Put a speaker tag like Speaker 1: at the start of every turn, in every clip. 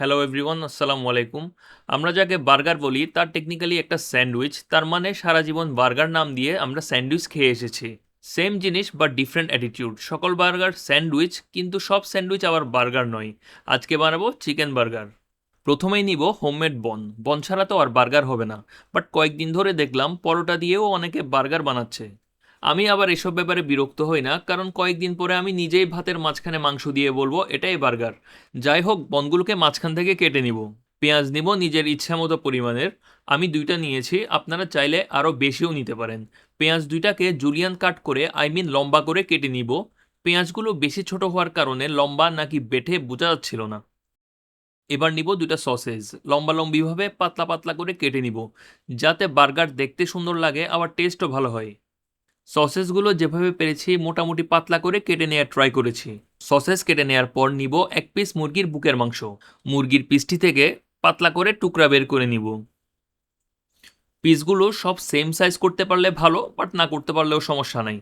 Speaker 1: Hello everyone, আসসালামু আলাইকুম। আমরা যাকে বার্গার বলি তার টেকনিক্যালি একটা স্যান্ডউইচ। তার মানে সারা জীবন বার্গার নাম দিয়ে আমরা স্যান্ডউইচ খেয়ে এসেছি। সেম জিনিস বা ডিফারেন্ট অ্যাটিটিউড। সকল বার্গার স্যান্ডউইচ, কিন্তু সব স্যান্ডউইচ আবার বার্গার নয়। আজকে বানাবো চিকেন বার্গার। প্রথমেই নিব হোমমেড বন। বন ছাড়া তো আর বার্গার হবে না। বাট কয়েকদিন ধরে দেখলাম পরোটা দিয়েও অনেকে বার্গার বানাচ্ছে। আমি আবার এসব ব্যাপারে বিরক্ত হই না, কারণ কয়েকদিন পরে আমি নিজেই ভাতের মাঝখানে মাংস দিয়ে বলবো এটাই বার্গার। যাই হোক, বনগুলোকে মাঝখান থেকে কেটে নিব। পেঁয়াজ নিব নিজের ইচ্ছা মতো পরিমাণের। আমি 2টা নিয়েছি, আপনারা চাইলে আরও বেশিও নিতে পারেন। পেঁয়াজ 2টাকে জুলিয়ান কাট করে, লম্বা করে কেটে নিব। পেঁয়াজগুলো বেশি ছোট হওয়ার কারণে লম্বা নাকি বেঠে বোঝা যাচ্ছিল না। এবার নিব 2টা সসেজ, লম্বালম্বিভাবে পাতলা পাতলা করে কেটে নিব, যাতে বার্গার দেখতে সুন্দর লাগে আবার টেস্টও ভালো হয়। সসেসগুলো যেভাবে পেরেছি মোটামুটি পাতলা করে কেটে নেওয়ার ট্রাই করেছি। সসেস কেটে নেওয়ার পর নিব 1 পিস মুরগির বুকের মাংস। মুরগির পিসটি থেকে পাতলা করে টুকরা বের করে নিব। পিসগুলো সব সেম সাইজ করতে পারলে ভালো, বাট না করতে পারলেও সমস্যা নাই।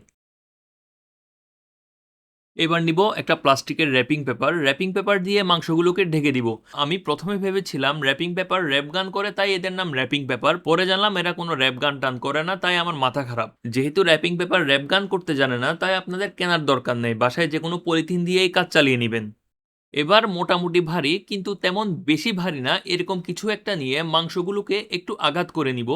Speaker 1: এবার নিব একটা প্লাস্টিকের র্যাপিং পেপার দিয়ে মাংসগুলোকে ঢেকে দিব। আমি প্রথমে ভেবেছিলাম র্যাপিং পেপার র্যাপ গান করে, তাই এদের নাম র্যাপিং পেপার। পরে জানলাম এরা কোনো র্যাপ গান টান করে না, তাই আমার মাথা খারাপ। যেহেতু র্যাপিং পেপার র্যাপ গান করতে জানে না, তাই আপনাদের কেনার দরকার নেই, বাসায় যে কোনো পলিথিন দিয়েই কাজ চালিয়ে নেবেন। এবার মোটামুটি ভারী, কিন্তু তেমন বেশি ভারী না, এরকম কিছু একটা নিয়ে মাংসগুলোকে একটু আঘাত করে নিব।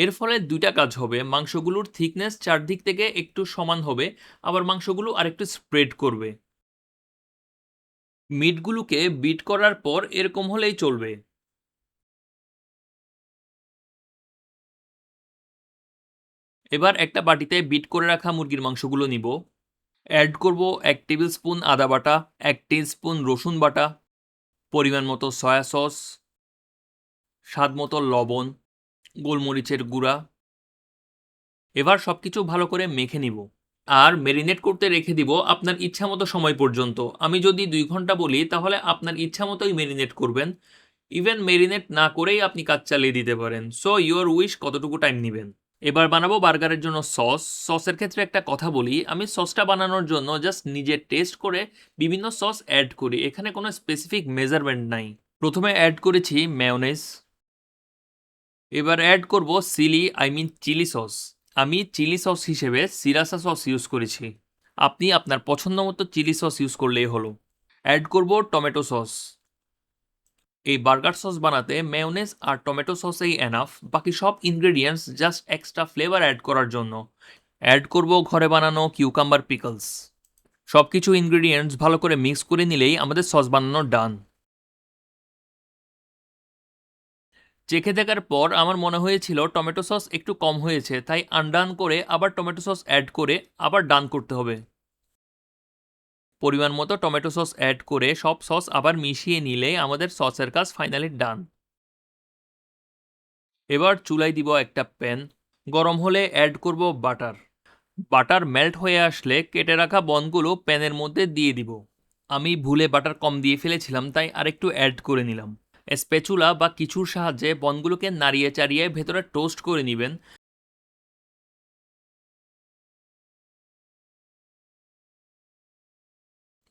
Speaker 1: এর ফলে 2টা কাজ হবে: মাংসগুলোর থিকনেস চারদিক থেকে একটু সমান হবে, আবার মাংসগুলো আরেকটু স্প্রেড করবে। মিটগুলোকে বিট করার পর এরকম হলেই চলবে। এবার একটা বাটিতে বিট করে রাখা মুরগির মাংসগুলো নিব। অ্যাড করব 1 টেবিল স্পুন আদা বাটা, 1 টিস্পুন রসুন বাটা, পরিমাণ মতো সয়া সস, স্বাদ মতো লবণ, গোলমরিচের গুঁড়া। এবার সবকিছু ভালো করে মেখে নিব। আর মেরিনেট করতে রেখে দিব আপনার ইচ্ছা মতো সময় পর্যন্ত। আমি যদি 2 ঘন্টা বলি, তাহলে আপনার ইচ্ছা মতোই মেরিনেট করবেন। ইভেন মেরিনেট না করেই আপনি কাজ চালিয়ে দিতে পারেন। সো ইউর উইশ কতটুকু টাইম নেবেন। এবার বানাবো বার্গারের জন্য সস। সসের ক্ষেত্রে একটা কথা বলি, আমি সসটা বানানোর জন্য জাস্ট নিজের টেস্ট করে বিভিন্ন সস অ্যাড করি। এখানে কোনো স্পেসিফিক মেজারমেন্ট নাই। প্রথমে অ্যাড করেছি মেয়োনেজ। এবার অ্যাড করব চিলি সস। আমি চিলি সস হিসেবে সিরাসা সস ইউজ করেছি। আপনি আপনার পছন্দ মতো চিলি সস ইউজ করলেই হলো। অ্যাড করব টমেটো সস। এই বার্গার সস বানাতে মেয়োনেজ আর টমেটো সসেই এনাফ, বাকি সব ingredients just extra flavour add করার জন্য। অ্যাড করব ঘরে বানানো কিউকাম্বার পিকলস। সব কিছু ইনগ্রেডিয়েন্টস ভালো করে মিক্স করে নিলেই আমাদের সস বানানো ডান। চেখে দেখার পর আমার মনে হয়েছিল টমেটো সস একটু কম হয়েছে, তাই আনডান করে আবার টমেটো সস অ্যাড করে আবার ডান করতে হবে। পরিমাণ মতো টমেটো সস অ্যাড করে সব সস আবার মিশিয়ে নিলে আমাদের সসের কাজ ফাইনালি ডান। এবার চুলায় দিব একটা প্যান। গরম হলে অ্যাড করব বাটার। বাটার মেল্ট হয়ে আসলে কেটে রাখা বনগুলো প্যানের মধ্যে দিয়ে দিব। আমি ভুলে বাটার কম দিয়ে ফেলেছিলাম, তাই আরেকটু অ্যাড করে নিলাম। স্প্যাচুলা বা কিছুর সাহায্যে বনগুলোকে নাড়িয়ে চাড়িয়ে ভেতরে টোস্ট করে নেবেন।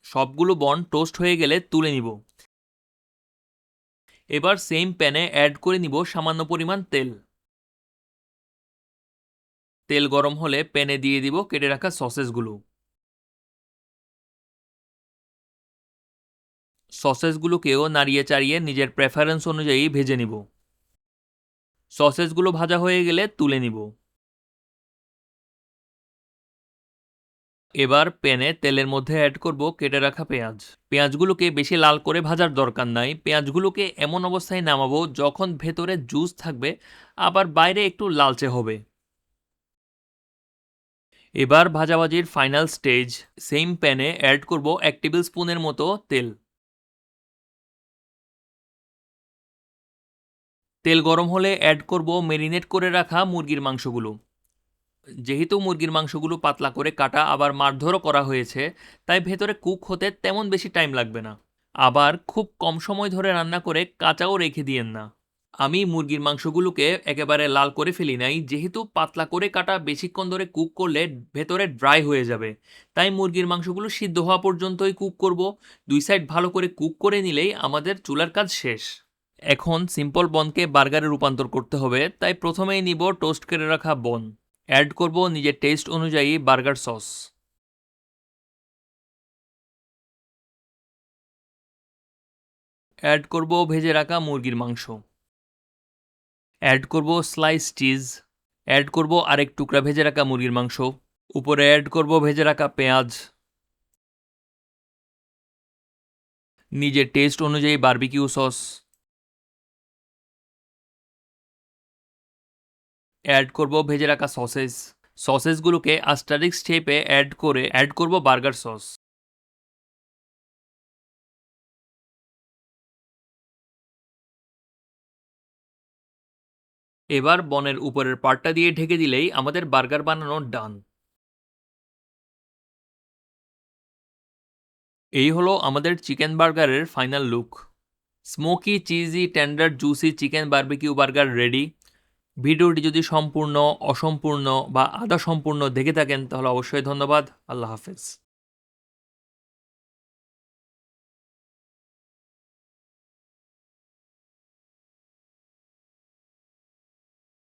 Speaker 1: সবগুলো বন টোস্ট হয়ে গেলে তুলে নিব। এবার সেম প্যানে অ্যাড করে নিব সামান্য পরিমাণ তেল। তেল গরম হলে প্যানে দিয়ে দিব কেটে রাখা সসেসগুলো। সসেসগুলোকেও নাড়িয়ে চাড়িয়ে নিজের প্রেফারেন্স অনুযায়ী ভেজে নিব। সসেসগুলো ভাজা হয়ে গেলে তুলে নিব। এবার প্যানে তেলের মধ্যে অ্যাড করব কেটে রাখা পেঁয়াজ। পেঁয়াজগুলোকে বেশি লাল করে ভাজার দরকার নাই। পেঁয়াজগুলোকে এমন অবস্থায় নামাবো যখন ভেতরে জুস থাকবে, আবার বাইরে একটু লালচে হবে। এবার ভাজাভাজির ফাইনাল স্টেজ। সেম প্যানে অ্যাড করব 1 টেবিল স্পুনের মতো তেল। তেল গরম হলে অ্যাড করব মেরিনেট করে রাখা মুরগির মাংসগুলো। যেহেতু মুরগির মাংসগুলো পাতলা করে কাটা আবার মারধরও করা হয়েছে, তাই ভেতরে কুক হতে তেমন বেশি টাইম লাগবে না। আবার খুব কম সময় ধরে রান্না করে কাঁচাও রেখে দিয়েন না। আমি মুরগির মাংসগুলোকে একেবারে লাল করে ফেলি নাই, যেহেতু পাতলা করে কাটা বেশিক্ষণ ধরে কুক করলে ভেতরে ড্রাই হয়ে যাবে। তাই মুরগির মাংসগুলো সিদ্ধ হওয়া পর্যন্তই কুক করব। 2 সাইড ভালো করে কুক করে নিলেই আমাদের চুলার কাজ শেষ। এখন সিম্পল বনকে বার্গারে রূপান্তর করতে হবে, তাই প্রথমেই নিব টোস্ট করে রাখা বন। অ্যাড করব নিজের টেস্ট অনুযায়ী বার্গার সস। অ্যাড করব ভেজে রাখা মুরগির মাংস। অ্যাড করব স্লাইস চিজ। অ্যাড করব আরেক টুকরা ভেজে রাখা মুরগির মাংস। উপরে অ্যাড করব ভেজে রাখা পেঁয়াজ। নিজের টেস্ট অনুযায়ী বারবিকিউ সস। অ্যাড করব ভেজে রাখা সসেস। সসেসগুলোকে আস্টারিক্স শেপে অ্যাড করব বার্গার সস। এবার বনের উপরের পার্টটা দিয়ে ঢেকে দিলেই আমাদের বার্গার বানানো ডান। এই হলো আমাদের চিকেন বার্গারের final look. Smoky cheesy tender juicy chicken barbecue burger ready. ভিডিওটি যদি সম্পূর্ণ, অসম্পূর্ণ বা আধা সম্পূর্ণ দেখে থাকেন তাহলে অবশ্যই ধন্যবাদ। আল্লাহ হাফেজ।